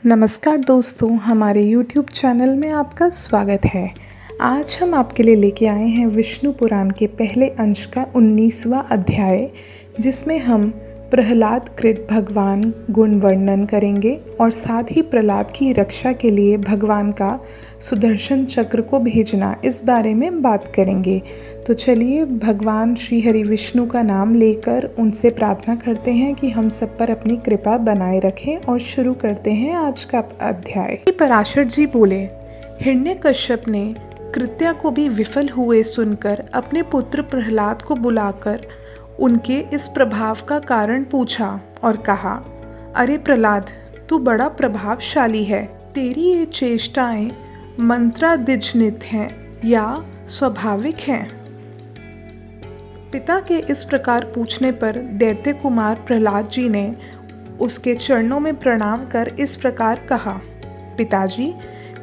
नमस्कार दोस्तों, हमारे YouTube चैनल में आपका स्वागत है। आज हम आपके लिए लेके आए हैं विष्णु पुराण के पहले अंश का 19वां अध्याय, जिसमें हम प्रहलाद कृत भगवान गुण वर्णन करेंगे और साथ ही प्रहलाद की रक्षा के लिए भगवान का सुदर्शन चक्र को भेजना इस बारे में बात करेंगे। तो चलिए भगवान श्री हरि विष्णु का नाम लेकर उनसे प्रार्थना करते हैं कि हम सब पर अपनी कृपा बनाए रखें और शुरू करते हैं आज का अध्याय। पराशर जी बोले, हिरण्यकश्यप ने कृत्या को भी विफल हुए सुनकर अपने पुत्र प्रहलाद को बुलाकर उनके इस प्रभाव का कारण पूछा और कहा, अरे प्रहलाद, तू बड़ा प्रभावशाली है। तेरी ये चेष्टाएं मंत्रादिजनित हैं या स्वाभाविक हैं? पिता के इस प्रकार पूछने पर दैत्य कुमार प्रहलाद जी ने उसके चरणों में प्रणाम कर इस प्रकार कहा, पिताजी,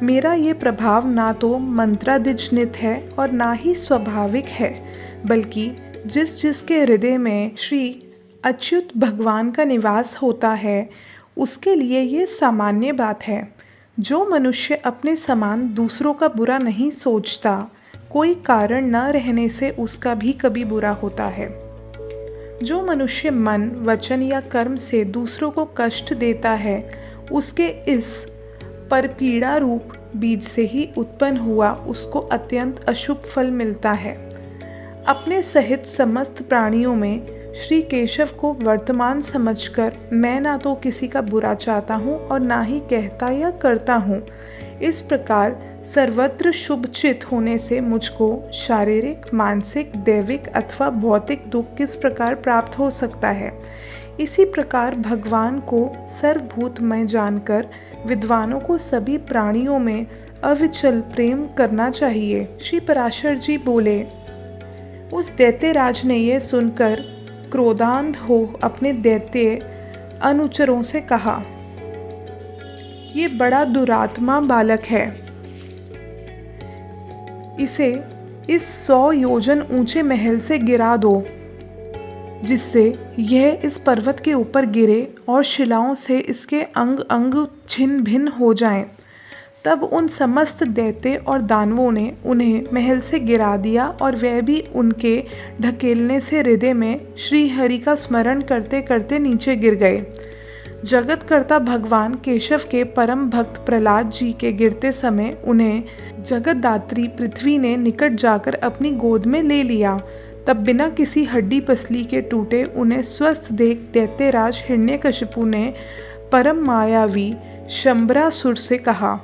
मेरा ये प्रभाव ना तो मंत्रादिजनित है और ना ही स्वाभाविक है, बल्कि जिसके हृदय में श्री अच्युत भगवान का निवास होता है उसके लिए ये सामान्य बात है। जो मनुष्य अपने समान दूसरों का बुरा नहीं सोचता, कोई कारण न रहने से उसका भी कभी बुरा होता है। जो मनुष्य मन, वचन या कर्म से दूसरों को कष्ट देता है, उसके इस परपीड़ा रूप बीज से ही उत्पन्न हुआ उसको अत्यंत अशुभ फल मिलता है। अपने सहित समस्त प्राणियों में श्री केशव को वर्तमान समझकर मैं ना तो किसी का बुरा चाहता हूँ और ना ही कहता या करता हूँ। इस प्रकार सर्वत्र शुभचित होने से मुझको शारीरिक, मानसिक, दैविक अथवा भौतिक दुख किस प्रकार प्राप्त हो सकता है। इसी प्रकार भगवान को सर्वभूतमय जानकर विद्वानों को सभी प्राणियों में अविचल प्रेम करना चाहिए। श्री पराशर जी बोले, उस दैत्यराज ने यह सुनकर क्रोधांध हो अपने दैत्य अनुचरों से कहा, ये बड़ा दुरात्मा बालक है, इसे इस 100 योजन ऊंचे महल से गिरा दो, जिससे यह इस पर्वत के ऊपर गिरे और शिलाओं से इसके अंग अंग छिन्न भिन्न हो जाएं। तब उन समस्त दैत्य और दानवों ने उन्हें महल से गिरा दिया और वह भी उनके ढकेलने से हृदय में श्री हरि का स्मरण करते करते नीचे गिर गए। जगतकर्ता भगवान केशव के परम भक्त प्रहलाद जी के गिरते समय उन्हें जगतदात्री पृथ्वी ने निकट जाकर अपनी गोद में ले लिया। तब बिना किसी हड्डी पसली के टूटे उन्हें स्वस्थ देख दैत्यराज हिरण्यकशिपु ने परम मायावी शंबरासुर से कहा,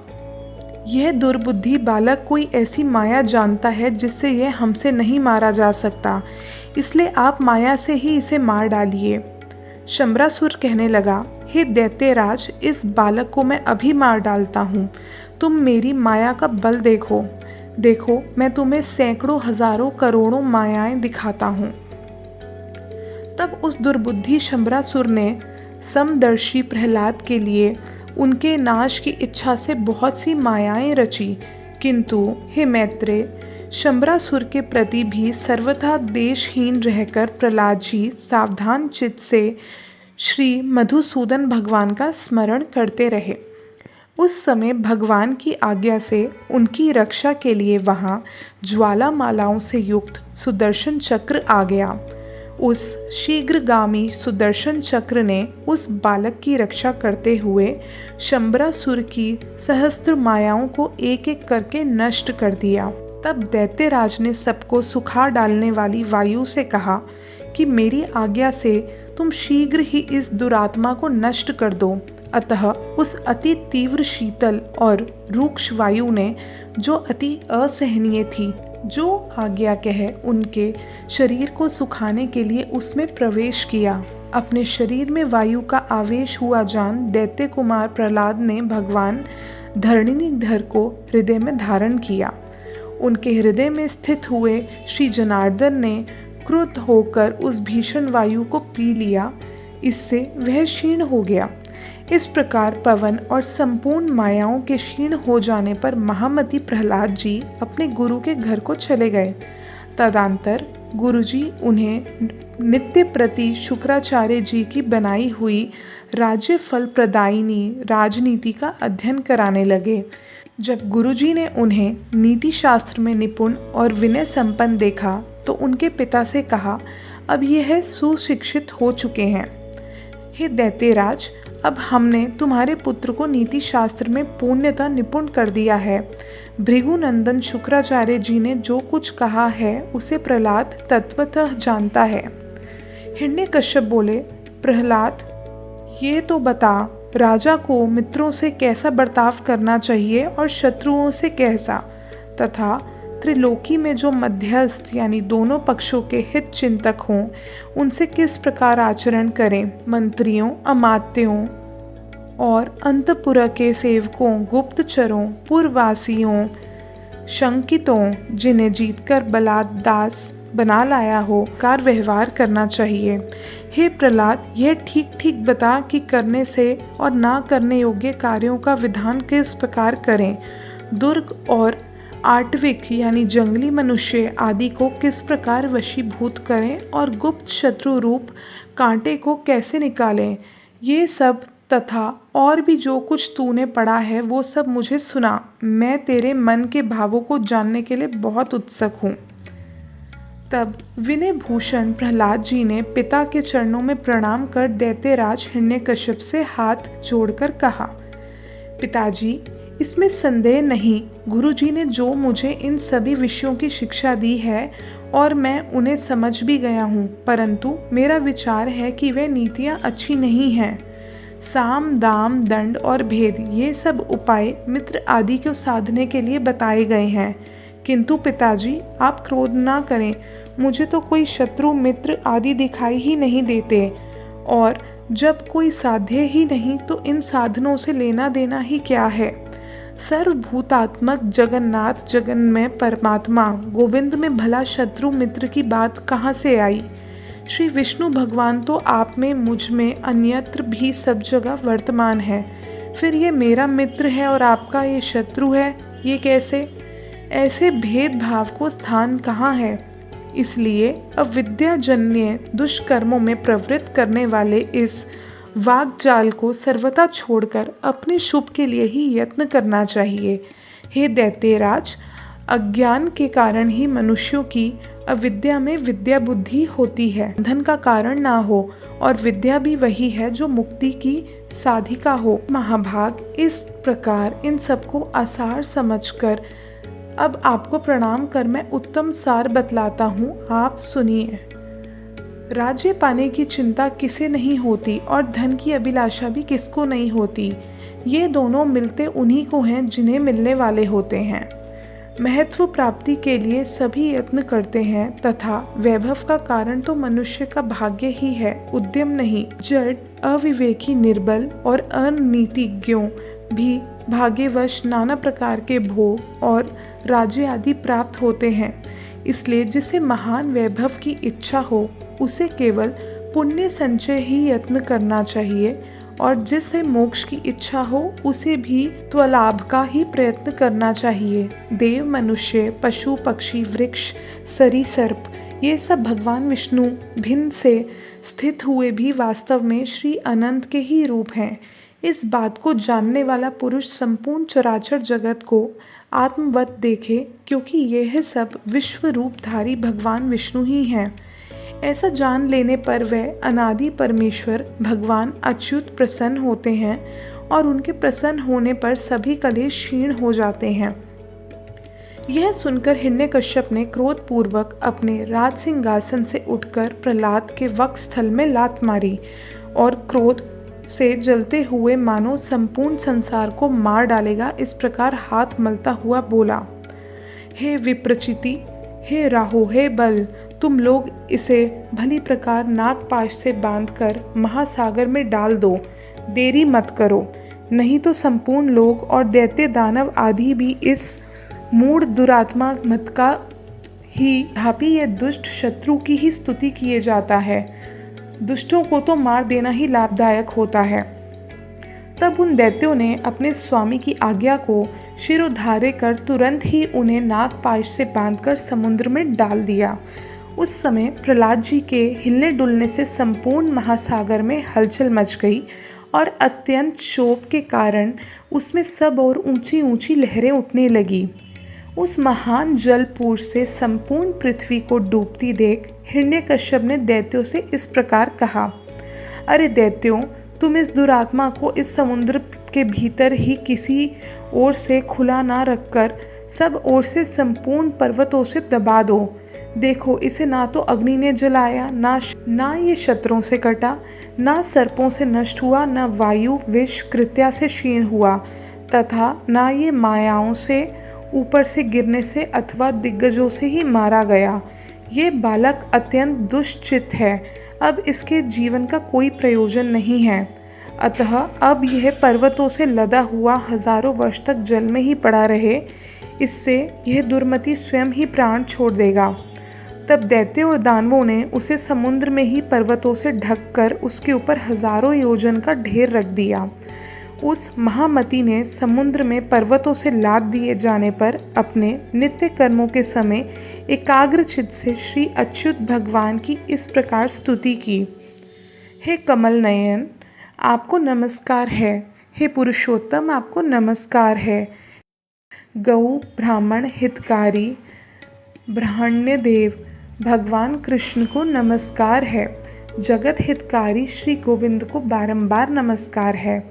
यह दुर्बुद्धि बालक कोई ऐसी माया जानता है जिससे यह हमसे नहीं मारा जा सकता, इसलिए आप माया से ही इसे मार डालिए। शंबरासुर कहने लगा, हे दैत्यराज, इस बालक को मैं अभी मार डालता हूँ। तुम मेरी माया का बल देखो, मैं तुम्हें सैकड़ों हजारों करोड़ों मायाएं दिखाता हूँ। तब उस दुर्बुद्धि शंबरासुर ने समदर्शी प्रहलाद के लिए उनके नाश की इच्छा से बहुत सी मायाएं रची, किंतु हे मैत्रेय, शंबरासुर के प्रति भी सर्वथा देशहीन रहकर प्रहलाद जी सावधान चित्त से श्री मधुसूदन भगवान का स्मरण करते रहे। उस समय भगवान की आज्ञा से उनकी रक्षा के लिए वहाँ ज्वालामालाओं से युक्त सुदर्शन चक्र आ गया। उस शीघ्रगामी सुदर्शन चक्र ने उस बालक की रक्षा करते हुए शंबरासुर की सहस्त्र मायाओं को एक एक करके नष्ट कर दिया। तब दैत्यराज ने सबको सुखा डालने वाली वायु से कहा कि मेरी आज्ञा से तुम शीघ्र ही इस दुरात्मा को नष्ट कर दो। अतः उस अति तीव्र शीतल और रूक्ष वायु ने, जो अति असहनीय थी, जो आज्ञा कहे उनके शरीर को सुखाने के लिए उसमें प्रवेश किया। अपने शरीर में वायु का आवेश हुआ जान दैत्य कुमार प्रहलाद ने भगवान धरणीधर को हृदय में धारण किया। उनके हृदय में स्थित हुए श्री जनार्दन ने क्रुद्ध होकर उस भीषण वायु को पी लिया, इससे वह क्षीण हो गया। इस प्रकार पवन और संपूर्ण मायाओं के क्षीण हो जाने पर महामती प्रहलाद जी अपने गुरु के घर को चले गए। तदंतर गुरुजी उन्हें नित्य प्रति शुक्राचार्य जी की बनाई हुई राज्य फल प्रदायिनी राजनीति का अध्ययन कराने लगे। जब गुरुजी ने उन्हें नीति शास्त्र में निपुण और विनय संपन्न देखा तो उनके पिता से कहा, अब यह सुशिक्षित हो चुके हैं। हे दैत्यराज, अब हमने तुम्हारे पुत्र को नीति शास्त्र में पूर्णतः निपुण कर दिया है। भृगुनंदन शुक्राचार्य जी ने जो कुछ कहा है उसे प्रहलाद तत्वतः जानता है। हिरण्यकश्यप बोले, प्रहलाद, ये तो बता, राजा को मित्रों से कैसा बर्ताव करना चाहिए और शत्रुओं से कैसा, तथा त्रिलोकी में जो मध्यस्थ यानी दोनों पक्षों के हित चिंतक हों उनसे किस प्रकार आचरण करें। मंत्रियों, अमात्यों और अंतपुर के सेवकों, गुप्तचरों, पुरवासियों, शंकितों, जिन्हें जीतकर बलात् दास बना लाया हो, कार व्यवहार करना चाहिए। हे प्रहलाद, यह ठीक ठीक बता कि करने से और ना करने योग्य कार्यों का विधान किस प्रकार करें। दुर्ग और आटविक यानी जंगली मनुष्य आदि को किस प्रकार वशीभूत करें और गुप्त शत्रु रूप कांटे को कैसे निकालें। ये सब तथा और भी जो कुछ तूने पढ़ा है वो सब मुझे सुना। मैं तेरे मन के भावों को जानने के लिए बहुत उत्सुक हूँ। तब विनय भूषण प्रहलाद जी ने पिता के चरणों में प्रणाम कर दैत्यराज हिरण्यकश्यप से हाथ जोड़कर कहा, पिताजी, इसमें संदेह नहीं, गुरुजी ने जो मुझे इन सभी विषयों की शिक्षा दी है और मैं उन्हें समझ भी गया हूँ, परंतु मेरा विचार है कि वे नीतियाँ अच्छी नहीं हैं। साम, दाम, दंड और भेद ये सब उपाय मित्र आदि को साधने के लिए बताए गए हैं। किंतु पिताजी, आप क्रोध ना करें, मुझे तो कोई शत्रु मित्र आदि दिखाई ही नहीं देते, और जब कोई साध्य ही नहीं तो इन साधनों से लेना देना ही क्या है। सर्वभूतात्मक जगन्नाथ जगन्मय परमात्मा गोविंद में भला शत्रु मित्र की बात कहाँ से आई। श्री विष्णु भगवान तो आप में, मुझ में, अन्यत्र भी सब जगह वर्तमान है। फिर ये मेरा मित्र है और आपका ये शत्रु है, ये कैसे? ऐसे भेदभाव को स्थान कहाँ है। इसलिए अविद्याजन्य दुष्कर्मों में प्रवृत्त करने वाले इस वाग्जाल को सर्वथा छोड़कर अपने शुभ के लिए ही यत्न करना चाहिए। हे दैत्यराज, अज्ञान के कारण ही मनुष्यों की अविद्या में विद्या बुद्धि होती है। धन का कारण ना हो और विद्या भी वही है जो मुक्ति की साधिका हो। महाभाग, इस प्रकार इन सबको आसार समझकर अब आपको प्रणाम कर मैं उत्तम सार बतलाता हूँ, आप सुनिए। राज्य पाने की चिंता किसे नहीं होती और धन की अभिलाषा भी किसको नहीं होती। ये दोनों मिलते उन्हीं को हैं जिन्हें मिलने वाले होते हैं। महत्व प्राप्ति के लिए सभी यत्न करते हैं तथा वैभव का कारण तो मनुष्य का भाग्य ही है, उद्यम नहीं। जड़, अविवेकी, निर्बल और अनीतिज्ञों भी भाग्यवश नाना प्रकार के भोग और राज्य आदि प्राप्त होते हैं। इसलिए जिसे महान वैभव की इच्छा हो उसे केवल पुण्य संचय ही यत्न करना चाहिए, और जिसे मोक्ष की इच्छा हो उसे भी त्वलाभ का ही प्रयत्न करना चाहिए। देव, मनुष्य, पशु, पक्षी, वृक्ष, सरीसर्प ये सब भगवान विष्णु भिन्न से स्थित हुए भी वास्तव में श्री अनंत के ही रूप हैं। इस बात को जानने वाला पुरुष संपूर्ण चराचर जगत को आत्मवत देखे, क्योंकि यह सब विश्व रूपधारी भगवान विष्णु ही हैं। ऐसा जान लेने पर वह अनादि परमेश्वर भगवान अच्युत प्रसन्न होते हैं और उनके प्रसन्न होने पर सभी कलेश क्षीण हो जाते हैं। यह सुनकर हिरण्यकश्यप ने क्रोधपूर्वक अपने राज सिंहासन से उठकर प्रहलाद के वक्षस्थल में लात मारी और क्रोध से जलते हुए मानो संपूर्ण संसार को मार डालेगा इस प्रकार हाथ मलता हुआ बोला, हे विप्रचिति, हे राहु, हे बल, तुम लोग इसे भली प्रकार नागपाश से बांधकर महासागर में डाल दो, देरी मत करो, नहीं तो संपूर्ण लोग और दैत्य दानव आदि भी इस मूढ़ दुरात्मा मत का ही धापी यह दुष्ट शत्रु की ही स्तुति किए जाता है। दुष्टों को तो मार देना ही लाभदायक होता है। तब उन दैत्यों ने अपने स्वामी की आज्ञा को शिरोधार्य कर तुरंत ही उन्हें नागपाश से बांधकर समुद्र में डाल दिया। उस समय प्रहलाद जी के हिलने डुलने से संपूर्ण महासागर में हलचल मच गई और अत्यंत क्षोभ के कारण उसमें सब और ऊंची ऊंची लहरें उठने लगी। उस महान जलपूर से संपूर्ण पृथ्वी को डूबती देख हिरण्यकश्यप ने दैत्यों से इस प्रकार कहा, अरे दैत्यों, तुम इस दुरात्मा को इस समुद्र के भीतर ही किसी ओर से खुला ना रखकर सब ओर से संपूर्ण पर्वतों से दबा दो। देखो, इसे ना तो अग्नि ने जलाया, ना ये शत्रुओं से कटा, ना सर्पों से नष्ट हुआ, ना वायु विष कृत्या से क्षीण हुआ, तथा ना ये मायाओं से ऊपर से गिरने से अथवा दिग्गजों से ही मारा गया। ये बालक अत्यंत दुष्चित है, अब इसके जीवन का कोई प्रयोजन नहीं है। अतः अब यह पर्वतों से लदा हुआ हजारों वर्ष तक जल में ही पड़ा रहे, इससे यह दुर्मति स्वयं ही प्राण छोड़ देगा। तब दैत्य और दानवों ने उसे समुद्र में ही पर्वतों से ढककर उसके ऊपर हजारों योजन का ढेर रख दिया। उस महामती ने समुद्र में पर्वतों से लाद दिए जाने पर अपने नित्य कर्मों के समय एकाग्रचित से श्री अच्युत भगवान की इस प्रकार स्तुति की, हे कमल नयन, आपको नमस्कार है। हे पुरुषोत्तम, आपको नमस्कार है। गौ ब्राह्मण हितकारी ब्रह्मण्य देव भगवान कृष्ण को नमस्कार है। जगत हितकारी श्री गोविंद को बारंबार नमस्कार है।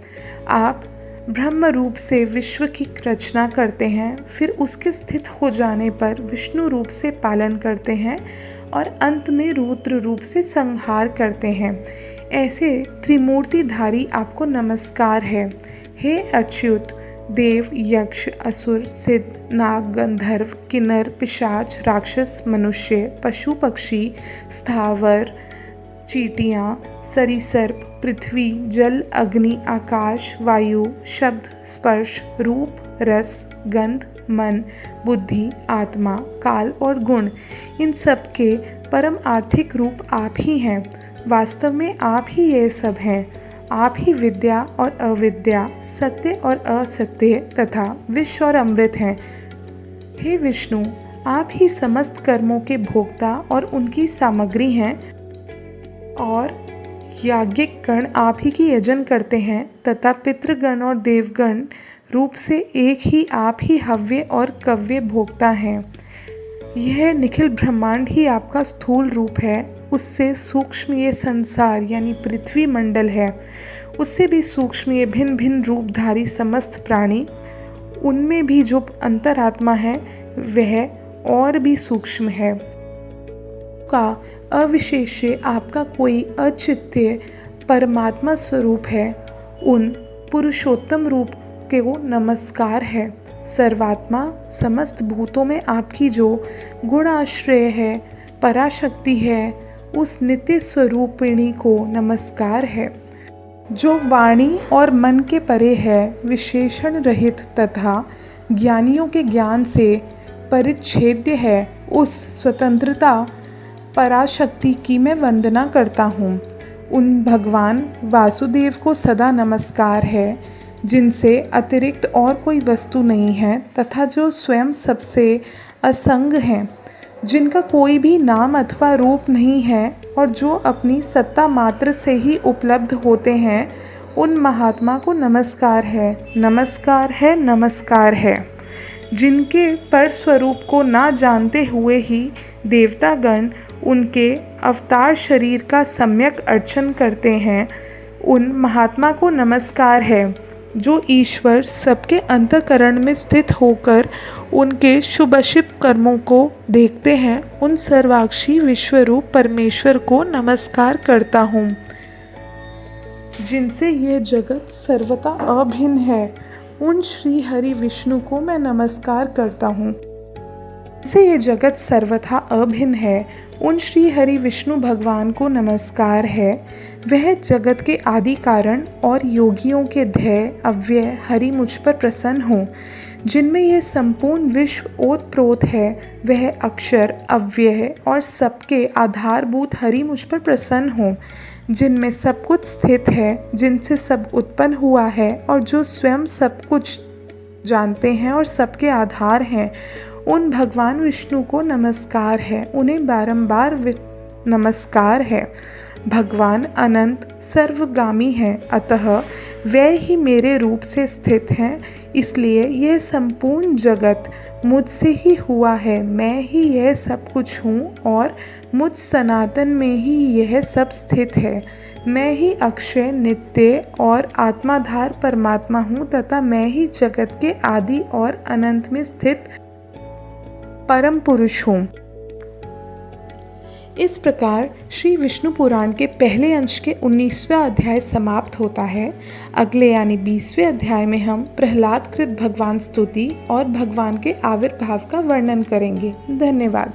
आप ब्रह्म रूप से विश्व की रचना करते हैं, फिर उसके स्थित हो जाने पर विष्णु रूप से पालन करते हैं और अंत में रुद्र रूप से संहार करते हैं। ऐसे त्रिमूर्तिधारी आपको नमस्कार है। हे अच्युत, देव, यक्ष, असुर, सिद्ध, नाग, गंधर्व, किन्नर, पिशाच, राक्षस, मनुष्य, पशु, पक्षी, स्थावर, चींटियाँ, सरीसर्प, पृथ्वी, जल, अग्नि, आकाश, वायु, शब्द, स्पर्श, रूप, रस, गंध, मन, बुद्धि, आत्मा, काल और गुण, इन सब के परम आर्थिक रूप आप ही हैं। वास्तव में आप ही ये सब हैं। आप ही विद्या और अविद्या, सत्य और असत्य तथा विष और अमृत हैं। हे विष्णु, आप ही समस्त कर्मों के भोक्ता और उनकी सामग्री हैं और याज्ञिक गण आप ही की यजन करते हैं तथा पितृगण और देवगण रूप से एक ही आप ही हव्य और कव्य भोक्ता हैं। यह निखिल ब्रह्मांड ही आपका स्थूल रूप है। उससे सूक्ष्म ये संसार यानी पृथ्वी मंडल है। उससे भी सूक्ष्म ये भिन्न भिन्न रूपधारी समस्त प्राणी, उनमें भी जो अंतरात्मा है वह और भी सूक्ष्म है। का अविशेष्य आपका कोई अचित्य परमात्मा स्वरूप है। उन पुरुषोत्तम रूप के वो नमस्कार है। सर्वात्मा समस्त भूतों में आपकी जो गुण आश्रय है, पराशक्ति है, उस नित्य स्वरूपिणी को नमस्कार है। जो वाणी और मन के परे है, विशेषण रहित तथा ज्ञानियों के ज्ञान से परिच्छेद्य है, उस स्वतंत्रता पराशक्ति की मैं वंदना करता हूँ। उन भगवान वासुदेव को सदा नमस्कार है, जिनसे अतिरिक्त और कोई वस्तु नहीं है तथा जो स्वयं सबसे असंग हैं, जिनका कोई भी नाम अथवा रूप नहीं है और जो अपनी सत्ता मात्र से ही उपलब्ध होते हैं, उन महात्मा को नमस्कार है, नमस्कार है, नमस्कार है। जिनके पर स्वरूप को ना जानते हुए ही देवतागण उनके अवतार शरीर का सम्यक अर्चन करते हैं, उन महात्मा को नमस्कार है। जो ईश्वर सबके अंतःकरण में स्थित होकर उनके शुभाशुभ कर्मों को देखते हैं, उन सर्वाक्षी विश्वरूप परमेश्वर को नमस्कार करता हूँ। जिनसे यह जगत सर्वथा अभिन्न है, उन श्री हरि विष्णु को मैं नमस्कार करता हूँ। जिनसे यह जगत सर्वथा अभिन्न है, उन श्री हरि विष्णु भगवान को नमस्कार है। वह जगत के आदि कारण और योगियों के ध्येय अव्यय हरि मुझ पर प्रसन्न हो। जिनमें यह संपूर्ण विश्व ओतप्रोत है, वह अक्षर अव्यय और सबके आधारभूत हरि मुझ पर प्रसन्न हो। जिनमें सब कुछ स्थित है, जिनसे सब उत्पन्न हुआ है और जो स्वयं सब कुछ जानते हैं और सबके आधार हैं, उन भगवान विष्णु को नमस्कार है, उन्हें बारंबार नमस्कार है। भगवान अनंत सर्वगामी हैं, अतः वे ही मेरे रूप से स्थित हैं, इसलिए यह संपूर्ण जगत मुझसे ही हुआ है। मैं ही यह सब कुछ हूँ और मुझ सनातन में ही यह सब स्थित है। मैं ही अक्षय, नित्य और आत्माधार परमात्मा हूँ तथा मैं ही जगत के आदि और अनंत में स्थित परम पुरुष हूँ। इस प्रकार श्री विष्णु पुराण के पहले अंश के 19वां अध्याय समाप्त होता है। अगले यानी 20वें अध्याय में हम प्रहलाद कृत भगवान स्तुति और भगवान के आविर्भाव का वर्णन करेंगे। धन्यवाद।